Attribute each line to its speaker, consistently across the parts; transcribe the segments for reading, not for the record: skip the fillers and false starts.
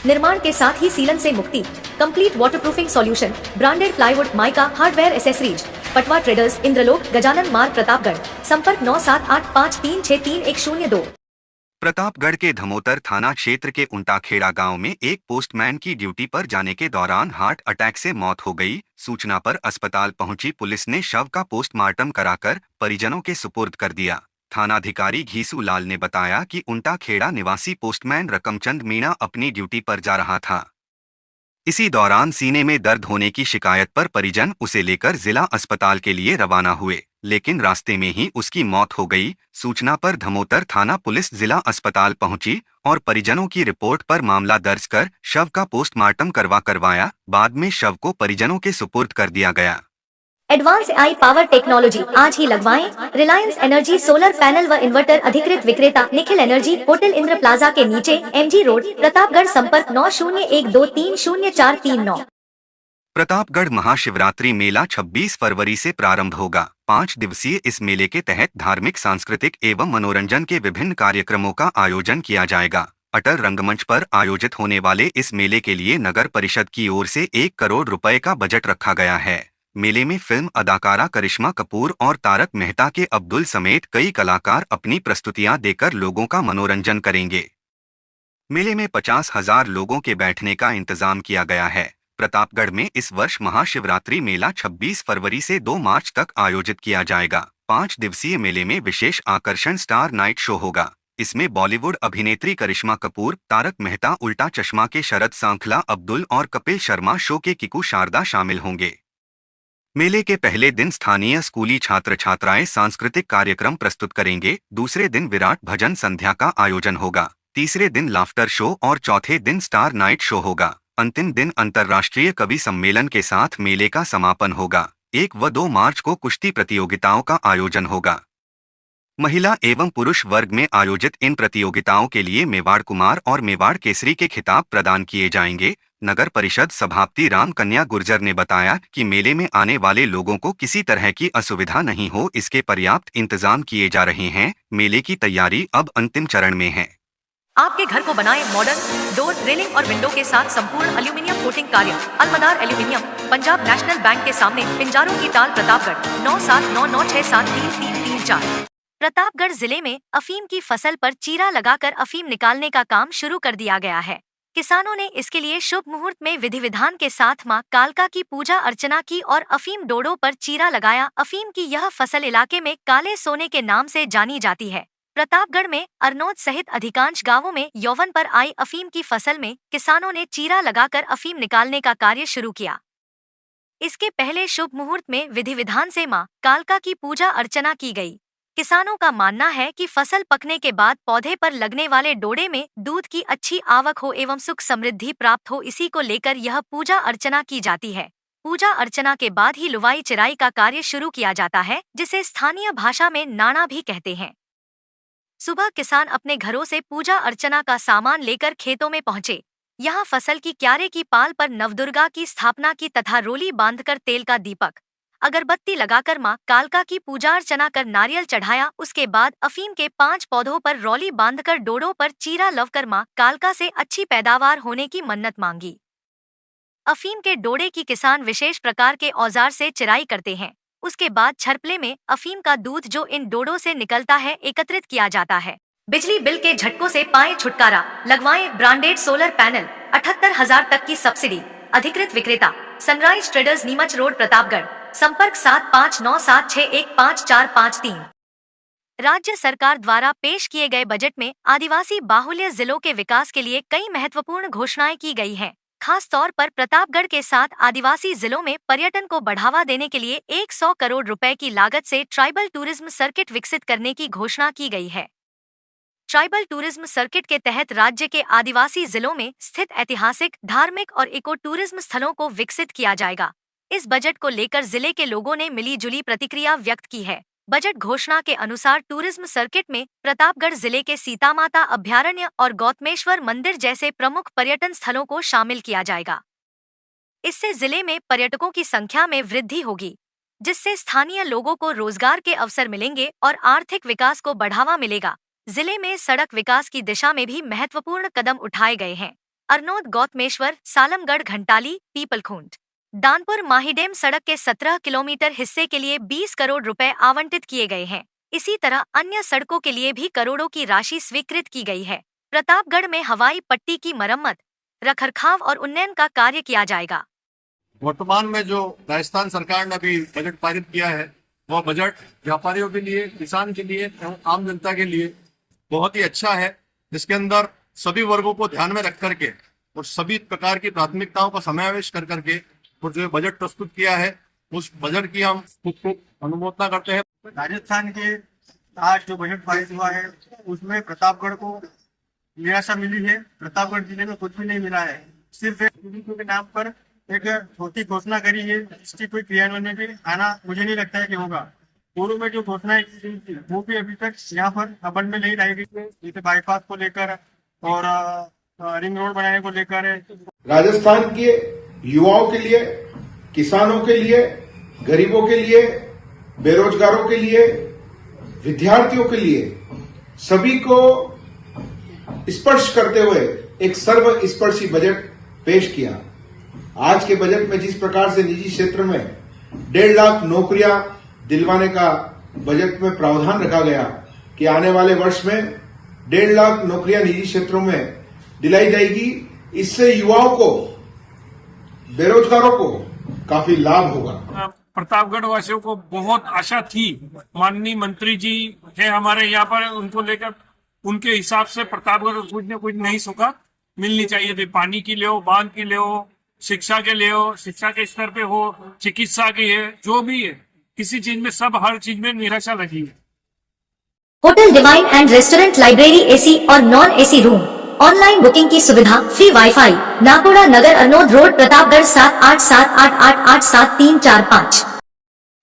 Speaker 1: निर्माण के साथ ही सीलन से मुक्ति, complete waterproofing solution, branded plywood, mica, hardware accessories, Patwa traders, Indralok, Gajanan Marg, Pratapgarh. संपर्क 9785363102।
Speaker 2: प्रतापगढ़ के धमोतर थाना क्षेत्र के उंटाखेड़ा गांव में एक पोस्टमैन की ड्यूटी पर जाने के दौरान हार्ट अटैक से मौत हो गई। सूचना पर अस्पताल पहुंची पुलिस ने शव का पोस्टमार्टम कराकर परिजनों के सुपुर्द कर दिया। थानाधिकारी घीसू लाल ने बताया कि उंटाखेड़ा निवासी पोस्टमैन रकमचंद मीणा अपनी ड्यूटी पर जा रहा था। इसी दौरान सीने में दर्द होने की शिकायत पर परिजन उसे लेकर जिला अस्पताल के लिए रवाना हुए, लेकिन रास्ते में ही उसकी मौत हो गई। सूचना पर धमोतर थाना पुलिस जिला अस्पताल पहुंची और परिजनों की रिपोर्ट पर मामला दर्ज कर शव का पोस्टमार्टम करवाया। बाद में शव को परिजनों के सुपुर्द कर दिया गया।
Speaker 1: एडवांस आई पावर टेक्नोलॉजी आज ही लगवाएं। रिलायंस एनर्जी सोलर पैनल व इन्वर्टर अधिकृत विक्रेता Nikhil energy, hotel Indra plaza के नीचे, MG रोड, प्रतापगढ़। संपर्क 9012300439।
Speaker 2: प्रतापगढ़ महाशिवरात्रि मेला 26 फरवरी से प्रारंभ होगा। 5 दिवसीय इस मेले के तहत धार्मिक, सांस्कृतिक एवं मनोरंजन के विभिन्न कार्यक्रमों का आयोजन किया जाएगा। अटल रंगमंच पर आयोजित होने वाले इस मेले के लिए नगर परिषद की ओर से 1 करोड़ रुपए का बजट रखा गया है। मेले में फिल्म अदाकारा करिश्मा कपूर और तारक मेहता के अब्दुल समेत कई कलाकार अपनी प्रस्तुतियां देकर लोगों का मनोरंजन करेंगे। मेले में 50,000 लोगों के बैठने का इंतजाम किया गया है। प्रतापगढ़ में इस वर्ष महाशिवरात्रि मेला 26 फरवरी से 2 मार्च तक आयोजित किया जाएगा। 5 दिवसीय मेले में विशेष आकर्षण स्टार नाइट शो होगा। इसमें बॉलीवुड अभिनेत्री करिश्मा कपूर, तारक मेहता उल्टा चश्मा के शरद सांखला, अब्दुल और कपिल शर्मा शो के किकू शारदा शामिल होंगे। मेले के पहले दिन स्थानीय स्कूली छात्र छात्राएं सांस्कृतिक कार्यक्रम प्रस्तुत करेंगे। दूसरे दिन विराट भजन संध्या का आयोजन होगा। तीसरे दिन लाफ्टर शो और चौथे दिन स्टार नाइट शो होगा। अंतिम दिन अंतर्राष्ट्रीय कवि सम्मेलन के साथ मेले का समापन होगा। 1 व 2 मार्च को कुश्ती प्रतियोगिताओं का आयोजन होगा। महिला एवं पुरुष वर्ग में आयोजित इन प्रतियोगिताओं के लिए मेवाड़ कुमार और मेवाड़ केसरी के खिताब प्रदान किए जाएंगे। नगर परिषद सभापति राम कन्या गुर्जर ने बताया कि मेले में आने वाले लोगों को किसी तरह की असुविधा नहीं हो, इसके पर्याप्त इंतजाम किए जा रहे हैं। मेले की तैयारी अब अंतिम चरण में है।
Speaker 1: आपके घर को बनाए मॉडर्न डोर, रेलिंग और विंडो के साथ संपूर्ण एल्यूमिनियम कोटिंग कार्य। अलमदार एल्यूमिनियम, पंजाब नेशनल बैंक के सामने, पिंजारों की ताल, प्रतापगढ़। 9799673334। प्रतापगढ़ जिले में अफीम की फसल पर चीरा लगाकर अफीम निकालने का काम शुरू कर दिया गया है। किसानों ने इसके लिए शुभ मुहूर्त में विधि विधान के साथ मां कालका की पूजा अर्चना की और अफीम डोडों पर चीरा लगाया। अफीम की यह फसल इलाके में काले सोने के नाम से जानी जाती है। प्रतापगढ़ में अरनोद सहित अधिकांश गांवों में यौवन पर आई अफीम की फसल में किसानों ने चीरा लगाकर अफीम निकालने का कार्य शुरू किया। इसके पहले शुभ मुहूर्त में विधि विधान से मां कालका की पूजा अर्चना की गई। किसानों का मानना है कि फसल पकने के बाद पौधे पर लगने वाले डोडे में दूध की अच्छी आवक हो एवं सुख समृद्धि प्राप्त हो, इसी को लेकर यह पूजा अर्चना की जाती है। पूजा अर्चना के बाद ही लुवाई चिराई का कार्य शुरू किया जाता है, जिसे स्थानीय भाषा में नाना भी कहते हैं। सुबह किसान अपने घरों से पूजा अर्चना का सामान लेकर खेतों में पहुंचे। यहाँ फसल की क्यारे की पाल पर नवदुर्गा की स्थापना की तथा रोली बांधकर तेल का दीपक, अगरबत्ती लगाकर मां कालका की पूजा अर्चना कर नारियल चढ़ाया। उसके बाद अफीम के 5 पौधों पर रौली बांधकर डोडों पर चीरा लवकर मां कालका से अच्छी पैदावार होने की मन्नत मांगी। अफीम के डोडे की किसान विशेष प्रकार के औजार से चिराई करते हैं। उसके बाद छरपले में अफीम का दूध जो इन डोडों से निकलता है एकत्रित किया जाता है। बिजली बिल के झटकों से पाएं छुटकारा, लगवाएं ब्रांडेड सोलर पैनल। 78,000 तक की सब्सिडी। अधिकृत विक्रेता sunrise traders, Neemuch road, Pratapgarh. संपर्क 7597615453। राज्य सरकार द्वारा पेश किए गए बजट में आदिवासी बाहुल्य जिलों के विकास के लिए कई महत्वपूर्ण घोषणाएं की गई हैं। खास तौर पर प्रतापगढ़ के साथ आदिवासी जिलों में पर्यटन को बढ़ावा देने के लिए 100 करोड़ रुपए की लागत से ट्राइबल टूरिज्म सर्किट विकसित करने की घोषणा की गई है। ट्राइबल टूरिज्म सर्किट के तहत राज्य के आदिवासी जिलों में स्थित ऐतिहासिक, धार्मिक और इको टूरिज्म स्थलों को विकसित किया जाएगा। इस बजट को लेकर जिले के लोगों ने मिली-जुली प्रतिक्रिया व्यक्त की है। बजट घोषणा के अनुसार टूरिज्म सर्किट में प्रतापगढ़ जिले के सीतामाता अभ्यारण्य और गौतमेश्वर मंदिर जैसे प्रमुख पर्यटन स्थलों को शामिल किया जाएगा। इससे जिले में पर्यटकों की संख्या में वृद्धि होगी, जिससे स्थानीय लोगों को रोजगार के अवसर मिलेंगे और आर्थिक विकास को बढ़ावा मिलेगा। जिले में सड़क विकास की दिशा में भी महत्वपूर्ण कदम उठाए गए हैं। अरनोद गौतमेश्वर, सालमगढ़ घंटाली, पीपलखूंट, दानपुर माहीडेम सड़क के 17 किलोमीटर हिस्से के लिए 20 करोड़ रुपए आवंटित किए गए हैं। इसी तरह अन्य सड़कों के लिए भी करोड़ों की राशि स्वीकृत की गई है। प्रतापगढ़ में हवाई पट्टी की मरम्मत, रखरखाव और उन्नयन का कार्य किया जाएगा।
Speaker 3: वर्तमान में जो राजस्थान सरकार ने अभी बजट पारित किया है, वह बजट व्यापारियों के लिए, किसान के लिए एवं आम जनता के लिए बहुत ही अच्छा है, जिसके अंदर सभी वर्गों को ध्यान में रख करके और सभी प्रकार की प्राथमिकताओं का समावेश कर करके और जो बजट प्रस्तुत किया है, उस बजट की हम खूब अनुमोदना करते हैं।
Speaker 4: राजस्थान के आज जो बजट पारित हुआ है उसमें प्रतापगढ़ को निराशा मिली है। प्रतापगढ़ जिले में कुछ भी नहीं मिला है, सिर्फ एक बीडीपी के नाम पर एक छोटी घोषणा करी है, इसकी कोई क्रियान्वयन भी आना मुझे नहीं लगता है कि होगा। पूर्व में जो घोषणाएं की थी वो भी अभी तक यहाँ पर अमल में नहीं लाई गई है, जैसे बाईपास को लेकर और रिंग रोड बनाने को लेकर।
Speaker 5: राजस्थान के युवाओं के लिए, किसानों के लिए, गरीबों के लिए, बेरोजगारों के लिए, विद्यार्थियों के लिए सभी को स्पर्श करते हुए एक सर्वस्पर्शी बजट पेश किया। आज के बजट में जिस प्रकार से निजी क्षेत्र में 1.5 लाख नौकरियां दिलवाने का बजट में प्रावधान रखा गया कि आने वाले वर्ष में 1.5 लाख नौकरियां निजी क्षेत्रों में दिलाई जाएगी, इससे युवाओं को, बेरोजगारों को काफी लाभ होगा।
Speaker 6: प्रतापगढ़ वासियों को बहुत आशा थी, माननीय मंत्री जी है हमारे यहाँ पर, उनको लेकर उनके हिसाब से प्रतापगढ़ कुछ न कुछ नई सुविधा मिलनी चाहिए थी। पानी की ले हो, बांध की ले हो, शिक्षा के लिए हो, शिक्षा के स्तर पे हो, चिकित्सा की है, जो भी है, किसी चीज में सब हर चीज में निराशा लगी है।
Speaker 1: Hotel divine and restaurant, library, AC और non AC room, online booking की सुविधा, free wifi, Nakoda Nagar, Arnod road, Pratapgarh 7878887345।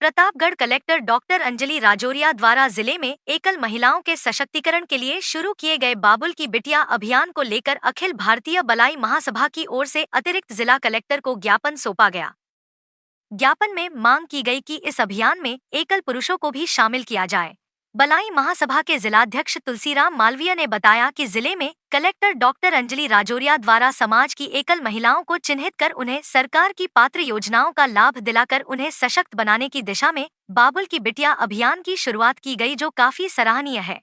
Speaker 1: Pratapgarh collector doctor Anjali Rajauria द्वारा जिले में एकल महिलाओं के सशक्तिकरण के लिए शुरू किए गए बाबुल की बिटिया अभियान को लेकर अखिल भारतीय बलाई महासभा की ओर से अतिरिक्त जिला कलेक्टर को ज्ञापन सौंपा गया। ज्ञापन में मांग की गई कि इस अभियान में एकल पुरुषों को भी शामिल किया जाए। बलाई महासभा के जिलाध्यक्ष तुलसीराम मालवीय ने बताया कि जिले में कलेक्टर डॉक्टर अंजलि राजौरिया द्वारा समाज की एकल महिलाओं को चिन्हित कर उन्हें सरकार की पात्र योजनाओं का लाभ दिलाकर उन्हें सशक्त बनाने की दिशा में बाबुल की बिटिया अभियान की शुरुआत की गई, जो काफी सराहनीय है।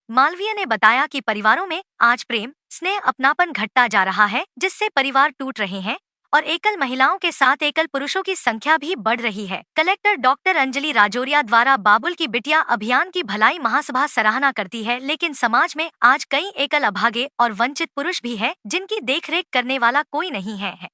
Speaker 1: मालवीय ने बताया कि परिवारों में आज प्रेम, स्नेह, अपनापन घटता जा रहा है, जिससे परिवार टूट रहे हैं और एकल महिलाओं के साथ एकल पुरुषों की संख्या भी बढ़ रही है। कलेक्टर डॉक्टर अंजलि राजौरिया द्वारा बाबुल की बिटिया अभियान की भलाई महासभा सराहना करती है, लेकिन समाज में आज कई एकल, अभागे और वंचित पुरुष भी हैं जिनकी देखरेख करने वाला कोई नहीं है।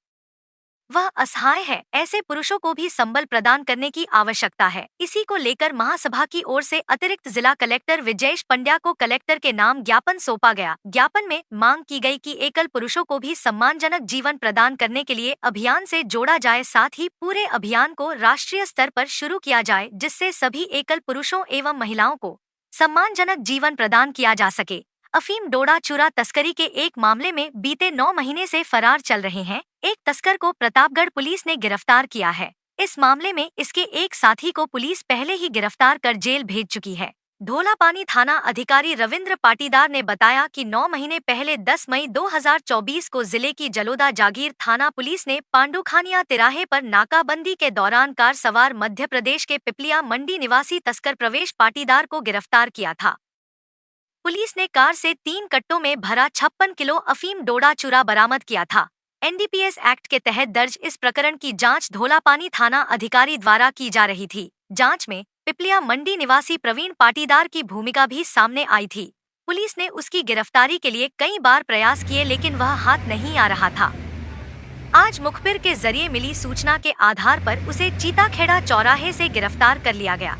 Speaker 1: वह असहाय है। ऐसे पुरुषों को भी संबल प्रदान करने की आवश्यकता है। इसी को लेकर महासभा की ओर से अतिरिक्त जिला कलेक्टर विजयेश पंड्या को कलेक्टर के नाम ज्ञापन सौंपा गया। ज्ञापन में मांग की गई कि एकल पुरुषों को भी सम्मानजनक जीवन प्रदान करने के लिए अभियान से जोड़ा जाए, साथ ही पूरे अभियान को राष्ट्रीय स्तर पर शुरू किया जाए, जिससे सभी एकल पुरुषों एवं महिलाओं को सम्मानजनक जीवन प्रदान किया जा सके। अफीम डोडा चूरा तस्करी के एक मामले में बीते 9 महीने से फरार चल रहे हैं एक तस्कर को प्रतापगढ़ पुलिस ने गिरफ्तार किया है। इस मामले में इसके एक साथी को पुलिस पहले ही गिरफ्तार कर जेल भेज चुकी है। धोलापानी थाना अधिकारी रविंद्र पाटीदार ने बताया कि 9 महीने पहले 10 मई 2024 को जिले की जलोदा जागीर थाना पुलिस ने पांडुखानिया तिराहे पर नाकाबंदी के दौरान कार सवार मध्य प्रदेश के पिपलिया मंडी निवासी तस्कर प्रवेश पाटीदार को गिरफ्तार किया था। पुलिस ने कार से 3 कट्टों में भरा 56 किलो अफीम डोडा चूरा बरामद किया था। एनडीपीएस एक्ट के तहत दर्ज इस प्रकरण की जांच धोलापानी थाना अधिकारी द्वारा की जा रही थी। जांच में पिपलिया मंडी निवासी प्रवीण पाटीदार की भूमिका भी सामने आई थी। पुलिस ने उसकी गिरफ्तारी के लिए कई बार प्रयास किए, लेकिन वह हाथ नहीं आ रहा था। आज मुखबिर के जरिए मिली सूचना के आधार पर उसे चीताखेड़ा चौराहे से गिरफ्तार कर लिया गया।